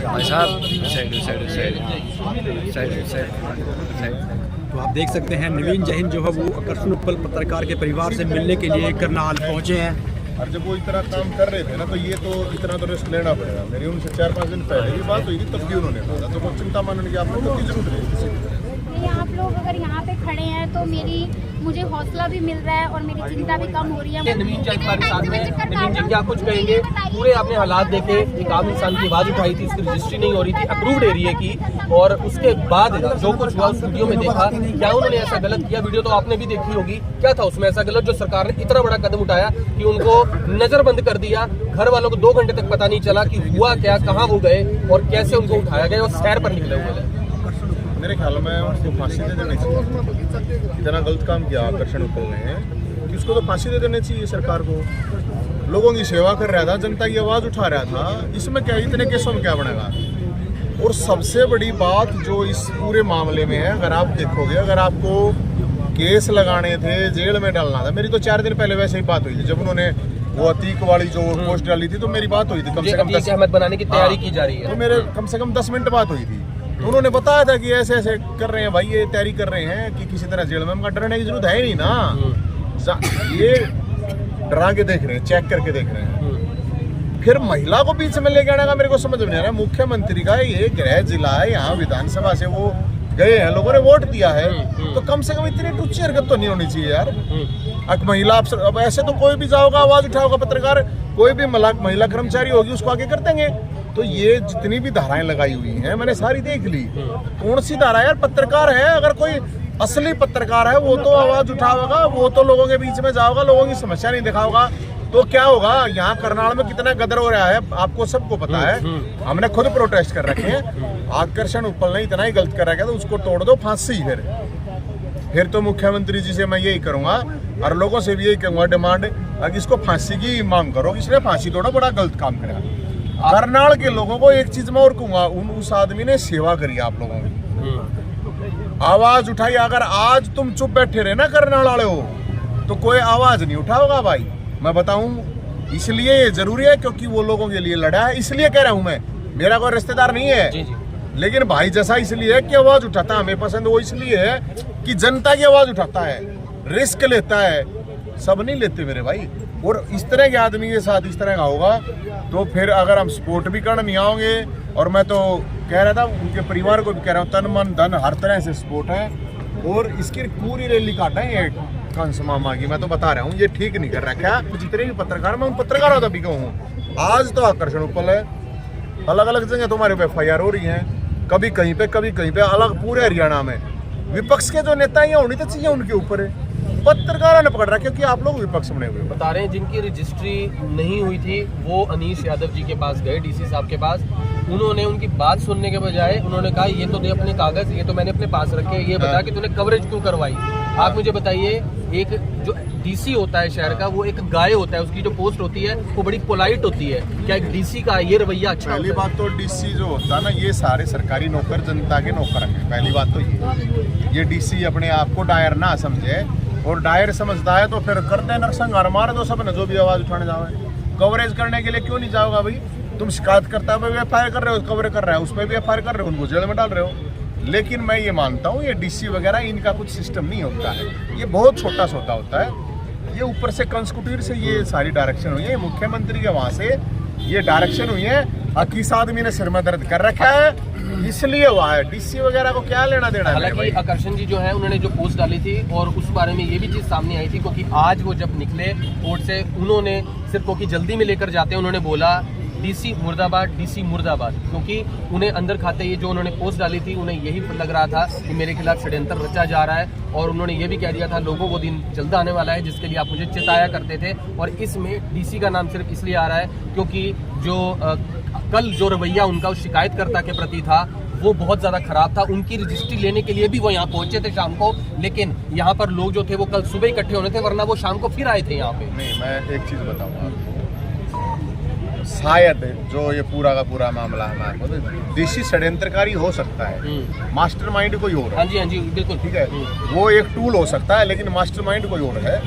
भाई साहब तो आप देख सकते हैं नवीन जैन जो है वो आकर्षण उपल पत्रकार के परिवार से मिलने के लिए करनाल पहुंचे हैं। और जब वो इतना काम कर रहे थे ना, तो ये तो इतना तो रिस्क लेना पड़ेगा। मेरी उनसे 4-5 दिन पहले भी बात हुई थी, तब भी उन्होंने कहा तो वो चिंता मानने की आपको तो जरूरत है। आप लोग अगर यहाँ पे खड़े हैं तो मुझे हौसला भी मिल रहा है और मेरी चिंता भी कम हो रही है। नवीन जैन के साथ में नवीन जैन क्या कुछ कहेंगे? पूरे आपने हालात देखे, एक आम इंसान की आवाज उठाई थी, इसकी रजिस्ट्री नहीं हो रही थी अप्रूव्ड एरिया की, और उसके बाद जो कुछ हुआ उस वीडियो में देखा, क्या उन्होंने ऐसा गलत किया? वीडियो तो आपने भी देखी होगी, क्या था उसमें ऐसा गलत जो सरकार ने इतना बड़ा कदम उठाया कि उनको नजरबंद कर दिया? घर वालों को 2 घंटे तक पता नहीं चला कि हुआ क्या, कहाँ वो गए और कैसे उनको उठाया गया और सैर पर निकले हुए। मेरे ख्याल में उसको फांसी दे देनी चाहिए। इतना गलत काम किया आकर्षण उपल ने कि उसको तो फांसी दे देनी चाहिए सरकार को। लोगों की सेवा कर रहा था, जनता की आवाज़ उठा रहा था, इसमें क्या इतने केसों में क्या बनेगा? और सबसे बड़ी बात जो इस पूरे मामले में है, अगर आप देखोगे, अगर आपको केस लगाने थे, जेल में डालना था। मेरी तो 4 दिन पहले वैसे ही बात हुई थी, जब उन्होंने वो अतीक वाली जो पोस्ट डाली थी, तो मेरी बात हुई थी कम से कम 10 अहमद बनाने की तैयारी की जा रही है, तो मेरे कम से कम 10 मिनट बात हुई थी। तो उन्होंने बताया था कि ऐसे ऐसे कर रहे हैं भाई, ये तैयारी कर रहे हैं कि किसी तरह जेल में। हमका डरने की जरूरत है ही नहीं ना, ये डरा के देख रहे हैं, चेक करके देख रहे हैं। फिर महिला को बीच में लेके आने का मेरे को समझ में नहीं आ रहा। मुख्यमंत्री का ये गृह जिला है, यहाँ विधानसभा से वो गए हैं, लोगों ने वोट दिया है, तो कम से कम इतनी टूची हरकत तो नहीं होनी चाहिए यार। अब महिला अफसर, अब ऐसे तो कोई भी जाओगा, आवाज उठाओगा पत्रकार, कोई भी महिला कर्मचारी होगी उसको आगे कर देंगे। तो ये जितनी भी धाराएं लगाई हुई हैं मैंने सारी देख ली। कौन सी धारा यार? पत्रकार है, अगर कोई असली पत्रकार है वो तो आवाज उठाएगा, वो तो लोगों के बीच में जाओगा, लोगों की समस्या नहीं दिखाओगा। तो क्या होगा? यहाँ करनाल में कितना गदर हो रहा है आपको सबको पता है, हमने खुद प्रोटेस्ट कर रखे हैं। आकर्षण उपल ने इतना ही गलत कर रखा है, तो उसको तोड़ दो, फांसी। फिर तो मुख्यमंत्री जी से मैं यही करूंगा और लोगों से भी यही कहूंगा, डिमांड अगर इसको फांसी की मांग करो, इसने फांसी तोड़ा, बड़ा गलत काम करा। करनाल के लोगों को एक चीज मैं और कहूंगा, उस आदमी ने सेवा करी आप लोगों की, आवाज उठाई। अगर आज तुम चुप बैठे रहे ना करनाल वाले हो, तो कोई आवाज नहीं उठाओगा भाई। मैं बताऊं, इसलिए ये जरूरी है क्योंकि वो लोगों के लिए लड़ा है, इसलिए कह रहा हूं मैं। मेरा कोई रिश्तेदार नहीं है, लेकिन भाई जैसा इसलिए है कि आवाज उठाता है, हमें पसंद वो इसलिए है कि जनता की आवाज उठाता है, रिस्क लेता है। सब नहीं लेते मेरे भाई। और इस तरह के आदमी के साथ इस तरह का होगा तो फिर अगर हम सपोर्ट भी करने नहीं आओगे, और मैं तो कह रहा था उनके परिवार को भी कह रहा हूँ, तन मन धन हर तरह से सपोर्ट है। और इसकी पूरी रैली काटा है ये कंस मामा की, मैं तो बता रहा हूँ, ये ठीक नहीं कर रखा है। जितने भी पत्रकार, मैं पत्रकार होता भी कहूँ, आज तो आकर्षण उपल है, अलग अलग जगह तुम्हारे पे FIR हो रही है, कभी कहीं पे कभी कहीं पे, अलग पूरे हरियाणा में। विपक्ष के जो नेता हैं होनी तो चाहिए उनके ऊपर है, पत्रकारों ने पकड़ रहा क्योंकि आप लोग विपक्ष बने हुए। बता रहे हैं जिनकी रजिस्ट्री नहीं हुई थी वो अनीश यादव जी के पास गए, DC साहब के पास। उन्होंने उनकी बात सुनने के बजाय उन्होंने कहा ये तो दे अपने कागज, ये तो मैंने अपने पास रखे, ये बता कि तूने कवरेज क्यों करवाई। आप मुझे बताइए, एक जो DC होता है शहर का, वो एक गाय होता है, उसकी जो पोस्ट होती है वो बड़ी पोलाइट होती है। क्या एक DC का ये रवैया अच्छा? पहली बात तो DC जो होता है ना, ये सारे सरकारी नौकर जनता के नौकर हैं। पहली बात तो ये DC अपने आप को डायर ना समझे, और डायर समझता है तो फिर करते हैं नरसंहार, मार दो सब ने जो भी आवाज उठाने जाओ। कवरेज करने के लिए क्यों नहीं जाओगा भाई? तुम शिकायत करता है FIR कर रहे हो, कवर कर रहा है, उस पर भी FIR कर रहे हो, उनको जेल में डाल रहे हो। लेकिन मैं ये मानता हूँ ये DC वगैरह इनका कुछ सिस्टम नहीं होता है, ये बहुत छोटा सौदा होता है। ये ऊपर से कंस्टिट्यूट से ये सारी डायरेक्शन हुई है, मुख्यमंत्री के वहाँ से ये डायरेक्शन हुई है। किस आदमी ने सिर में दर्द कर रखा है इसलिए हुआ है, DC वगैरह को क्या लेना देना है। हालांकि आकर्षण जी जो है उन्होंने जो पोस्ट डाली थी और उस बारे में ये भी चीज सामने आई थी, क्योंकि आज वो जब निकले कोर्ट से, उन्होंने सिर्फ क्योंकि जल्दी में लेकर जाते हैं, उन्होंने बोला DC मुर्दाबाद, DC मुर्दाबाद, क्योंकि उन्हें अंदर खाते ये जो उन्होंने पोस्ट डाली थी उन्हें यही लग रहा था कि मेरे खिलाफ षड्यंत्र रचा जा रहा है। और उन्होंने ये भी कह दिया था लोगों को दिन जल्द आने वाला है जिसके लिए आप मुझे चिताया करते थे। और इसमें DC का नाम सिर्फ इसलिए आ रहा है क्योंकि जो कल जो रवैया उनका उस शिकायतकर्ता के प्रति था वो बहुत ज़्यादा खराब था। उनकी रजिस्ट्री लेने के लिए भी वो यहाँ पहुंचे थे शाम को, लेकिन यहाँ पर लोग जो थे वो कल सुबह इकट्ठे होने थे, वरना वो शाम को फिर आए थे यहाँ पे। नहीं, मैं एक चीज़ बताऊँगा, शायद जो ये पूरा का पूरा मामला है DC षड्यंत्रकारी हो सकता है, मास्टरमाइंड कोई और है। हाँ जी बिल्कुल ठीक है, वो एक टूल हो सकता है, लेकिन मास्टरमाइंड कोई और है।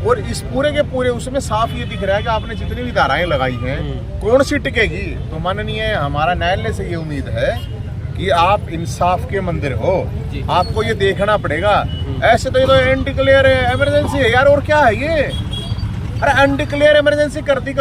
और इस पूरे के पूरे उसमें साफ ये दिख रहा है कि आपने जितनी भी धाराएं लगाई हैं कौन सी टिकेगी। तो माननीय हमारा न्यायालय से ये उम्मीद है कि आप इंसाफ के मंदिर हो, आपको ये देखना पड़ेगा। ऐसे तो ये तो अनडिक्लेयर इमरजेंसी है यार, और क्या है ये? अरे अनडिक्लेयर इमरजेंसी करती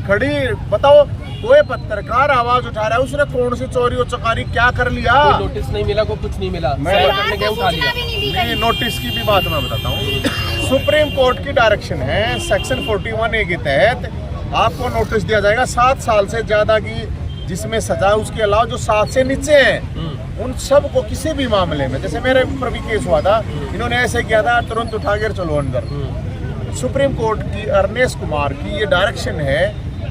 खड़ी बताओ। कोई पत्रकार आवाज उठा रहा है, उसने कौन सी चोरी और चकारी क्या कर लिया? कोई नोटिस नहीं मिला, कोई कुछ नहीं मिला, मैं करने गया उठा लिया। नहीं, नोटिस की भी बात मैं बताता हूँ। सुप्रीम कोर्ट की डायरेक्शन है, सेक्शन 41A के तहत आपको नोटिस दिया जाएगा 7 साल से ज्यादा की जिसमें सजा, उसके अलावा जो 7 से नीचे हैं उन सब को किसी भी मामले में, जैसे मेरे ऊपर भी केस हुआ था, इन्होंने ऐसे किया था, तुरंत उठा कर चलो अंदर। सुप्रीम कोर्ट की अरनेश कुमार की ये डायरेक्शन है,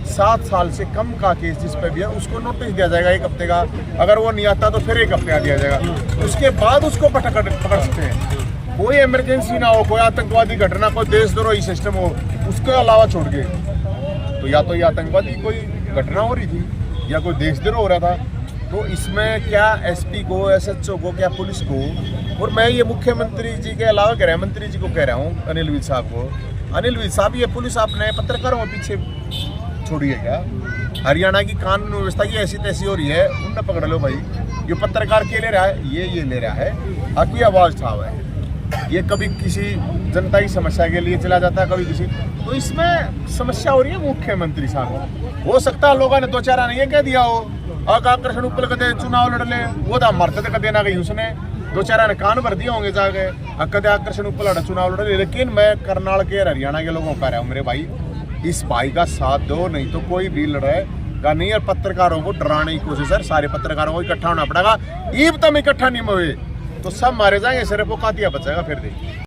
7 साल से कम का केस जिस पे भी है उसको नोटिस दिया जाएगा 1 हफ्ते का, अगर वो नहीं आता तो फिर 1 हफ्ते का दिया जाएगा, उसके बाद उसको पकड़ सकते हैं। कोई इमरजेंसी ना हो, कोई आतंकवादी घटना, कोई देशद्रोही सिस्टम हो, उसके अलावा छोड़ के तो या तो ये आतंकवादी कोई घटना हो रही थी या कोई देशद्रोह हो रहा था। तो इसमें क्या एसपी को, एसएचओ को, क्या पुलिस को, और मैं ये मुख्यमंत्री जी के अलावा गृह मंत्री जी को कह रहा हूँ, अनिल विज साहब को, अनिल विज साहब ये पुलिस आपने पत्रकारों के पीछे छोड़ी है क्या? हरियाणा की कानून व्यवस्था की ऐसी तैसी हो रही है, उनने पकड़ लो भाई। ये पत्रकार के ले रहा है, ये ले रहा है, आपकी आवाज था है, ये कभी किसी जनता की समस्या के लिए चला जाता है, कभी किसी, तो इसमें समस्या हो रही है मुख्यमंत्री साहब। हो सकता है लोगों ने 2-4 आने ये कह दिया हो, आकर्षण उपल कदे चुनाव लड़ ले, वो तो मरते कदे ना गई उसने, 2-4 ने कान भर दिए होंगे जाके, कदे आकर्षण उपल चुनाव लड़ ले। लेकिन मैं करनाल के हरियाणा के लोगों को कह रहा हूँ, मेरे भाई इस भाई का साथ दो, नहीं तो कोई भी लड़ेगा नहीं। और पत्रकारों को डराने की कोशिश है, सारे पत्रकारों को इकट्ठा होना पड़ेगा, ईब तम इकट्ठा नहीं हुए तो सब मारे जाएंगे, सिर्फ वो कातिया बचेगा फिर देखिए।